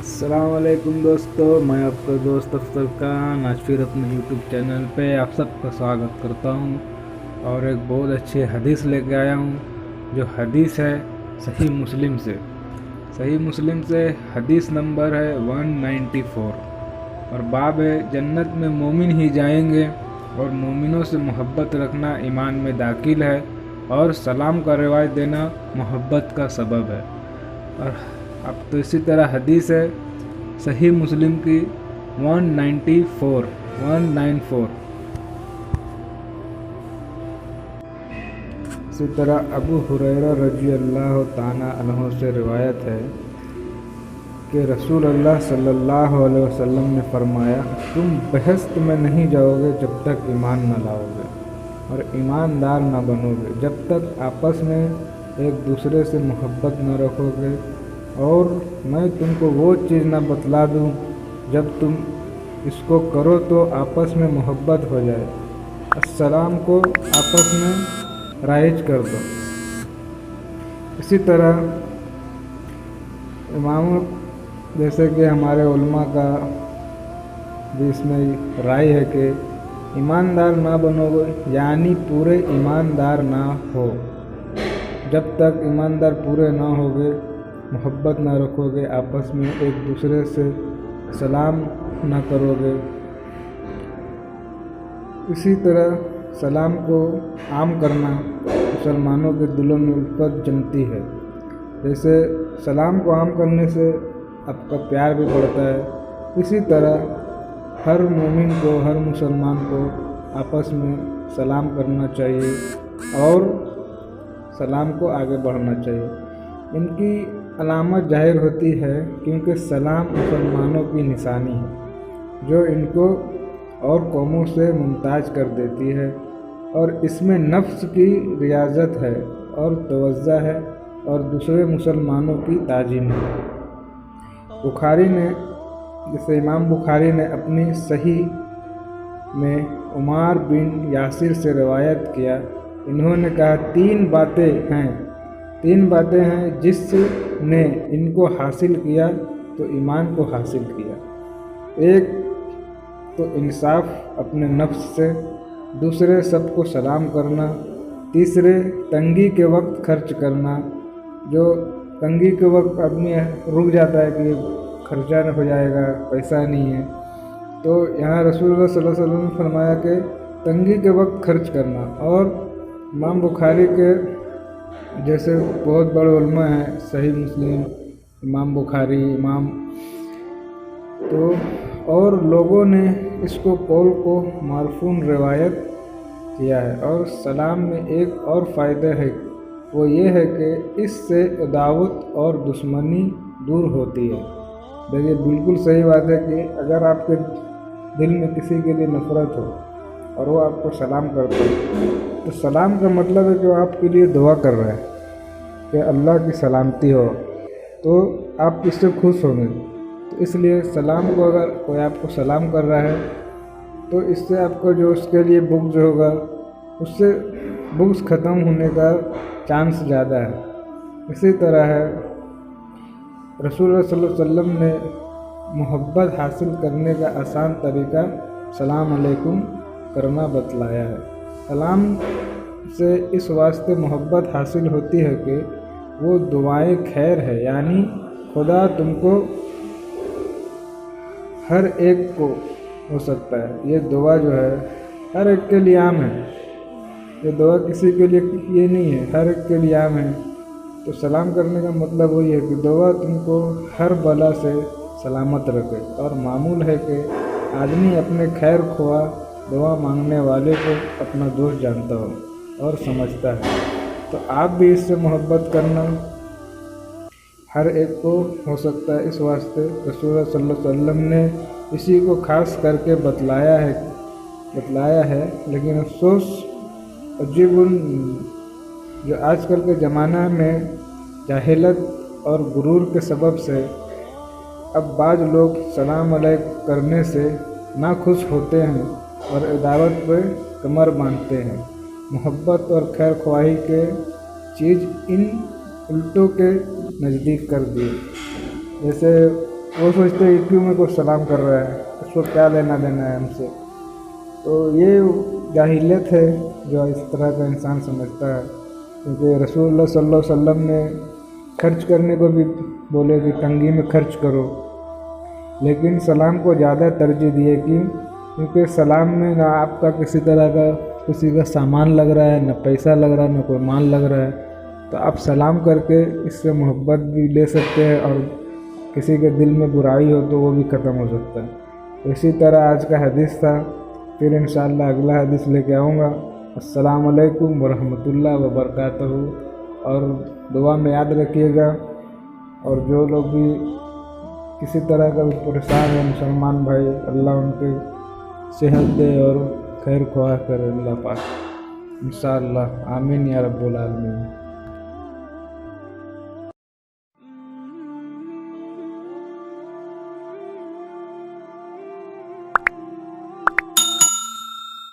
अस्सलाम वालेकुम दोस्तों, मैं आपका दोस्त अफसर खान आज फिर अपने यूट्यूब चैनल पे आप सबका स्वागत करता हूँ और एक बहुत अच्छी हदीस लेके आया हूँ। जो हदीस है सही मुस्लिम से हदीस नंबर है 194 और बाब है जन्नत में मोमिन ही जाएंगे और मोमिनों से मोहब्बत रखना ईमान में दाखिल है और सलाम का रिवायत देना मोहब्बत का सबब है। और अब तो इसी तरह हदीस है सही मुस्लिम की 194 इसी तरह अबू हुरैरा रजी अल्लाह ताला अन्हु से रिवायत है कि रसूल अल्लाह सल्लल्लाहु अलैहि वसल्लम ने फरमाया, तुम बहश्त में नहीं जाओगे जब तक ईमान न लाओगे और ईमानदार न बनोगे, जब तक आपस में एक दूसरे से मोहब्बत न रखोगे और मैं तुमको वो चीज़ ना बतला दूँ जब तुम इसको करो तो आपस में मोहब्बत हो जाए। अस्सलाम को आपस में राइज कर दो। इसी तरह इमाम जैसे कि हमारे उलमा का भी इसमें राय है कि ईमानदार ना बनोगे यानी पूरे ईमानदार ना हो। जब तक ईमानदार पूरे ना होगे, मोहब्बत ना रखोगे, आपस में एक दूसरे से सलाम ना करोगे। इसी तरह सलाम को आम करना मुसलमानों के दिलों में उल्फत जमती है। जैसे सलाम को आम करने से आपका प्यार भी बढ़ता है, इसी तरह हर मोमिन को, हर मुसलमान को आपस में सलाम करना चाहिए और सलाम को आगे बढ़ना चाहिए। इनकी अलामत जाहिर होती है क्योंकि सलाम मुसलमानों की निशानी है जो इनको और कौमों से मुमताज़ कर देती है और इसमें नफ्स की रियाजत है और तवज्जो है और दूसरे मुसलमानों की ताज़ीम है। इमाम बुखारी ने अपनी सही में उमार बिन यासिर से रिवायत किया। इन्होंने कहा, तीन बातें हैं जिसने इनको हासिल किया तो ईमान को हासिल किया। एक तो इंसाफ अपने नफ्स से, दूसरे सबको सलाम करना, तीसरे तंगी के वक्त खर्च करना। जो तंगी के वक्त आदमी रुक जाता है कि खर्चा न हो जाएगा, पैसा नहीं है, तो यहाँ रसूलुल्लाह सल्लल्लाहु अलैहि वसल्लम ने फरमाया कि तंगी के वक्त खर्च करना। और इमाम बुखारी के जैसे बहुत बड़े उलमा हैं, सही मुस्लिम, इमाम बुखारी, तो और लोगों ने इसको कौल को मारफून रिवायत किया है। और सलाम में एक और फ़ायदा है, वो ये है कि इससे अदावत और दुश्मनी दूर होती है। देखिए, बिल्कुल सही बात है कि अगर आपके दिल में किसी के लिए नफ़रत हो और वो आपको सलाम करता है तो सलाम का मतलब है कि वो आपके लिए दुआ कर रहा है कि अल्लाह की सलामती हो, तो आप इससे खुश होंगे। तो इसलिए सलाम को, अगर कोई आपको सलाम कर रहा है तो इससे आपको जो उसके लिए बुग़्ज़ होगा, उससे बुग़्ज़ ख़त्म होने का चांस ज़्यादा है। इसी तरह है रसूलुल्लाह सल्लल्लाहु अलैहि वसल्लम ने मोहब्बत हासिल करने का आसान तरीका सलाम अलैकुम करना बतलाया है। सलाम से इस वास्ते मोहब्बत हासिल होती है कि वो दुआएं खैर है, यानी खुदा तुमको हर एक को हो सकता है। ये दुआ जो है हर एक के लिए आम है, ये दुआ किसी के लिए ये नहीं है, हर एक के लिए आम है। तो सलाम करने का मतलब वही है कि दुआ तुमको हर बला से सलामत रखे। और मामूल है कि आदमी अपने खैर ख्वाह दुआ मांगने वाले को अपना दोस्त जानता हो और समझता है। तो आप भी इससे मोहब्बत करना हर एक को हो सकता है। इस वास्ते रसूलुल्लाह सल्लल्लाहु अलैहि वसल्लम ने इसी को खास करके बतलाया है। लेकिन अफसोस अजीबुन जो आजकल के ज़माना में जाहिलत और गुरूर के सबब से अब बाज़ लोग सलाम अलैकुम करने से नाखुश होते हैं और दावत पे कमर बांधते हैं। मोहब्बत और खैर ख्वाही के चीज़ इन उल्टों के नज़दीक कर दिए। जैसे وہ سوچتے ہیں کیوں میرے کو سلام کر رہا ہے، اس کو کیا لینا دینا ہے ہم سے۔ تو یہ جاہلیت ہے جو اس طرح کا انسان سمجھتا ہے، کیونکہ رسول اللہ صلی اللہ علیہ وسلم نے خرچ کرنے کو بھی بولے کہ تنگی میں خرچ کرو، لیکن سلام کو زیادہ ترجیح دیے کیونکہ سلام میں نہ آپ کا کسی طرح کا کسی کا سامان لگ رہا ہے، نہ پیسہ لگ رہا ہے، نہ کوئی مال لگ رہا ہے، تو آپ سلام کر کے اس سے محبت بھی لے سکتے ہیں، اور کسی کے دل میں برائی ہو تو وہ بھی ختم ہو سکتا ہے۔ تو اسی طرح آج کا حدیث تھا، پھر انشاءاللہ اگلا حدیث لے کے آؤں گا۔ السلام علیکم ورحمۃ اللہ وبرکاتہ، اور دعا میں یاد رکھیے گا، اور جو لوگ بھی کسی طرح کا بھی پریشان ہے مسلمان بھائی، اللہ ان کے صحت دے اور خیر خواہ کرے اللہ پاک، انشاءاللہ، آمین یا رب العالمین۔